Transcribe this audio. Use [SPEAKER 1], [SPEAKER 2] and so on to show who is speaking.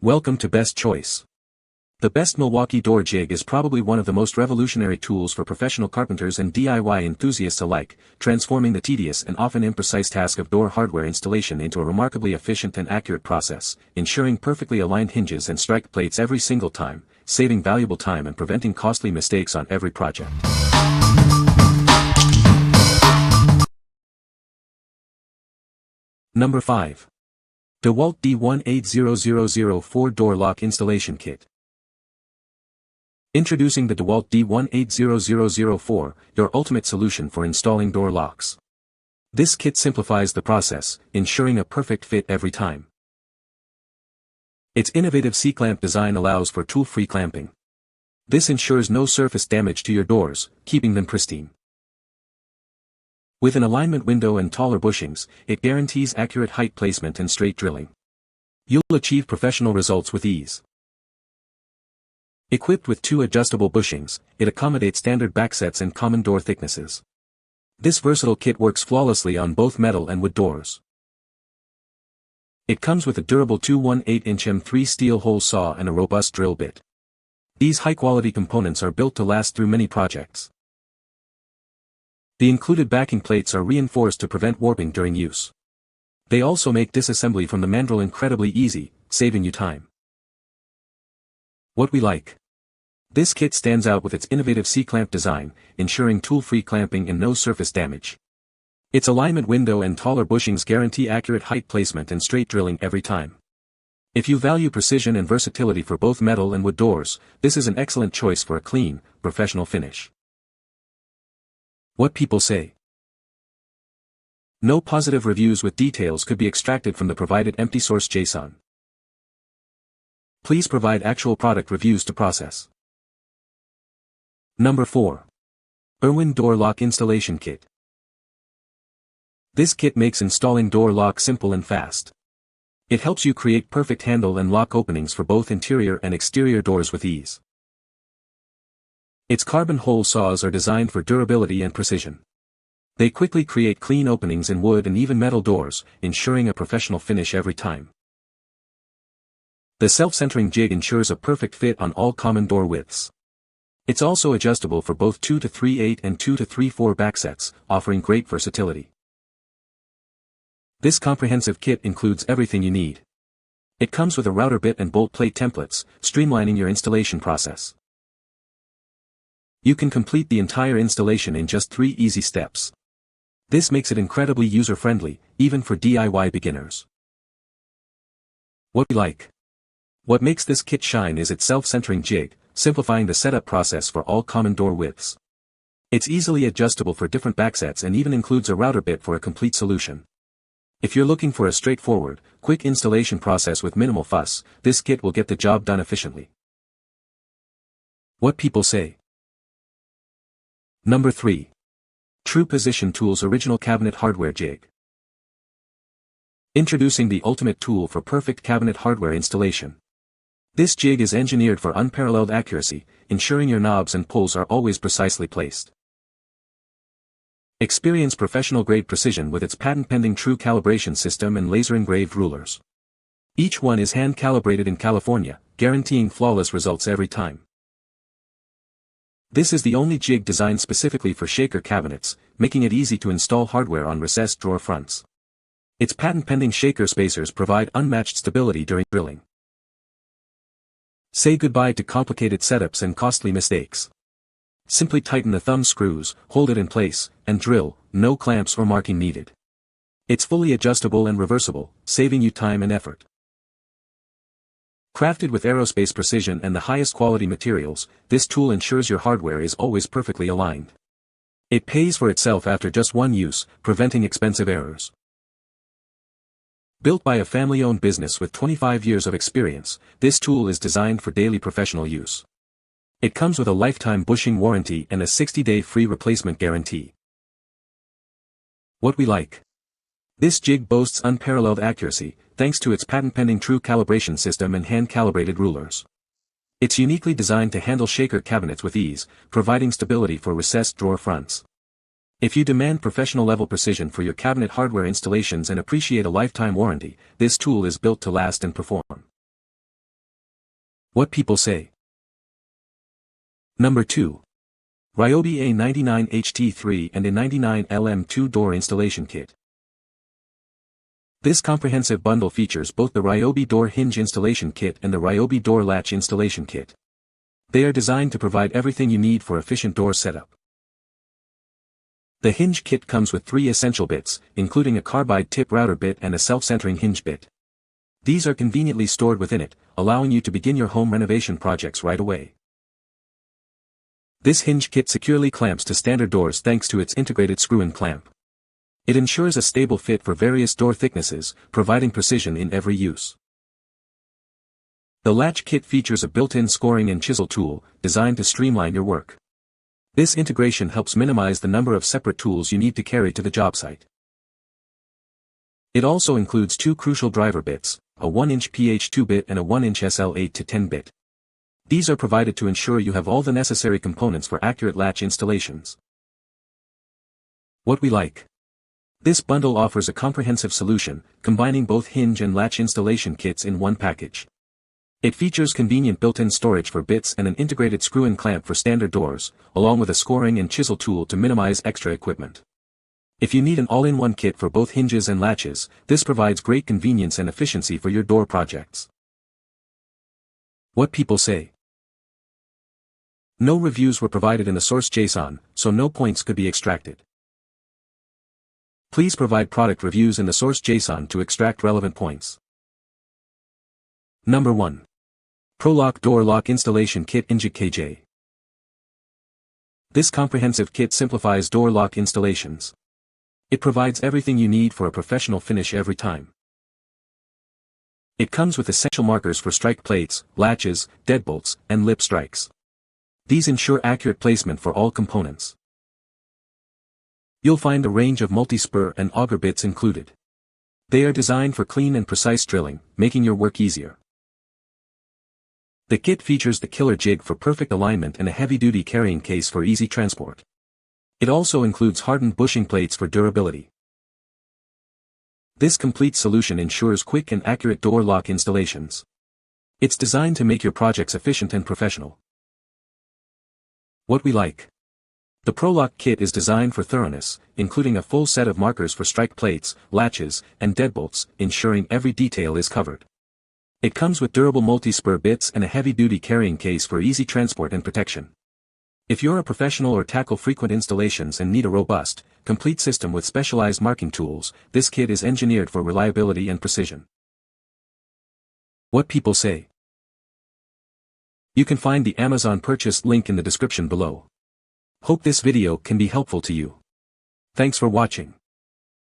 [SPEAKER 1] Welcome to Best Choice. The best Milwaukee Door Jig is probably one of the most revolutionary tools for professional carpenters and DIY enthusiasts alike, transforming the tedious and often imprecise task of door hardware installation into a remarkably efficient and accurate process, ensuring perfectly aligned hinges and strike plates every single time, saving valuable time and preventing costly mistakes on every project. Number 5. DEWALT D1800004 Door Lock Installation Kit. Introducing the DEWALT D1800004, your ultimate solution for installing door locks. This kit simplifies the process, ensuring a perfect fit every time. Its innovative C-clamp design allows for tool-free clamping. This ensures no surface damage to your doors, keeping them pristine. With an alignment window and taller bushings, it guarantees accurate height placement and straight drilling. You'll achieve professional results with ease. Equipped with 2 adjustable bushings, it accommodates standard backsets and common door thicknesses. This versatile kit works flawlessly on both metal and wood doors. It comes with a durable 218-inch M3 steel hole saw and a robust drill bit. These high-quality components are built to last through many projects. The included backing plates are reinforced to prevent warping during use. They also make disassembly from the mandrel incredibly easy, saving you time. What we like. This kit stands out with its innovative C-clamp design, ensuring tool-free clamping and no surface damage. Its alignment window and taller bushings guarantee accurate height placement and straight drilling every time. If you value precision and versatility for both metal and wood doors, this is an excellent choice for a clean, professional finish. What people say. No positive reviews with details could be extracted from the provided empty source JSON. Please provide actual product reviews to process. Number 4. IRWIN Door Lock Installation Kit. This kit makes installing door lock simple and fast. It helps you create perfect handle and lock openings for both interior and exterior doors with ease. Its carbon hole saws are designed for durability and precision. They quickly create clean openings in wood and even metal doors, ensuring a professional finish every time. The self-centering jig ensures a perfect fit on all common door widths. It's also adjustable for both 2 to 3/8 and 2 to 3/4 backsets, offering great versatility. This comprehensive kit includes everything you need. It comes with a router bit and bolt plate templates, streamlining your installation process. You can complete the entire installation in just 3 easy steps. This makes it incredibly user-friendly, even for DIY beginners. What we like. What makes this kit shine is its self-centering jig, simplifying the setup process for all common door widths. It's easily adjustable for different backsets and even includes a router bit for a complete solution. If you're looking for a straightforward, quick installation process with minimal fuss, this kit will get the job done efficiently. What people say. Number 3. True Position Tools Original Cabinet Hardware Jig. Introducing the ultimate tool for perfect cabinet hardware installation. This jig is engineered for unparalleled accuracy, ensuring your knobs and pulls are always precisely placed. Experience professional-grade precision with its patent-pending true calibration system and laser-engraved rulers. Each one is hand-calibrated in California, guaranteeing flawless results every time. This is the only jig designed specifically for shaker cabinets, making it easy to install hardware on recessed drawer fronts. Its patent-pending shaker spacers provide unmatched stability during drilling. Say goodbye to complicated setups and costly mistakes. Simply tighten the thumb screws, hold it in place, and drill, no clamps or marking needed. It's fully adjustable and reversible, saving you time and effort. Crafted with aerospace precision and the highest quality materials, this tool ensures your hardware is always perfectly aligned. It pays for itself after just one use, preventing expensive errors. Built by a family-owned business with 25 years of experience, this tool is designed for daily professional use. It comes with a lifetime bushing warranty and a 60-day free replacement guarantee. What we like. This jig boasts unparalleled accuracy, thanks to its patent-pending true calibration system and hand-calibrated rulers. It's uniquely designed to handle shaker cabinets with ease, providing stability for recessed drawer fronts. If you demand professional-level precision for your cabinet hardware installations and appreciate a lifetime warranty, this tool is built to last and perform. What people say. Number 2. Ryobi A99HT3 and A99LM 2-door installation kit. This comprehensive bundle features both the Ryobi door hinge installation kit and the Ryobi door latch installation kit. They are designed to provide everything you need for efficient door setup. The hinge kit comes with 3 essential bits, including a carbide tip router bit and a self-centering hinge bit. These are conveniently stored within it, allowing you to begin your home renovation projects right away. This hinge kit securely clamps to standard doors thanks to its integrated screw-in clamp. It ensures a stable fit for various door thicknesses, providing precision in every use. The latch kit features a built-in scoring and chisel tool, designed to streamline your work. This integration helps minimize the number of separate tools you need to carry to the job site. It also includes 2 crucial driver bits, a 1-inch PH2 bit and a 1-inch SL8 to 10 bit. These are provided to ensure you have all the necessary components for accurate latch installations. What we like. This bundle offers a comprehensive solution, combining both hinge and latch installation kits in one package. It features convenient built-in storage for bits and an integrated screw-in clamp for standard doors, along with a scoring and chisel tool to minimize extra equipment. If you need an all-in-one kit for both hinges and latches, this provides great convenience and efficiency for your door projects. What people say. No reviews were provided in the source JSON, so no points could be extracted. Please provide product reviews in the source JSON to extract relevant points. Number 1. Pro-Lok Door Lock Installation Kit INJIG-KJ. This comprehensive kit simplifies door lock installations. It provides everything you need for a professional finish every time. It comes with essential markers for strike plates, latches, deadbolts, and lip strikes. These ensure accurate placement for all components. You'll find a range of multi-spur and auger bits included. They are designed for clean and precise drilling, making your work easier. The kit features the killer jig for perfect alignment and a heavy-duty carrying case for easy transport. It also includes hardened bushing plates for durability. This complete solution ensures quick and accurate door lock installations. It's designed to make your projects efficient and professional. What we like. The Pro-Lok kit is designed for thoroughness, including a full set of markers for strike plates, latches, and deadbolts, ensuring every detail is covered. It comes with durable multi-spur bits and a heavy-duty carrying case for easy transport and protection. If you're a professional or tackle frequent installations and need a robust, complete system with specialized marking tools, this kit is engineered for reliability and precision. What people say. You can find the Amazon purchase link in the description below. Hope this video can be helpful to you. Thanks for watching.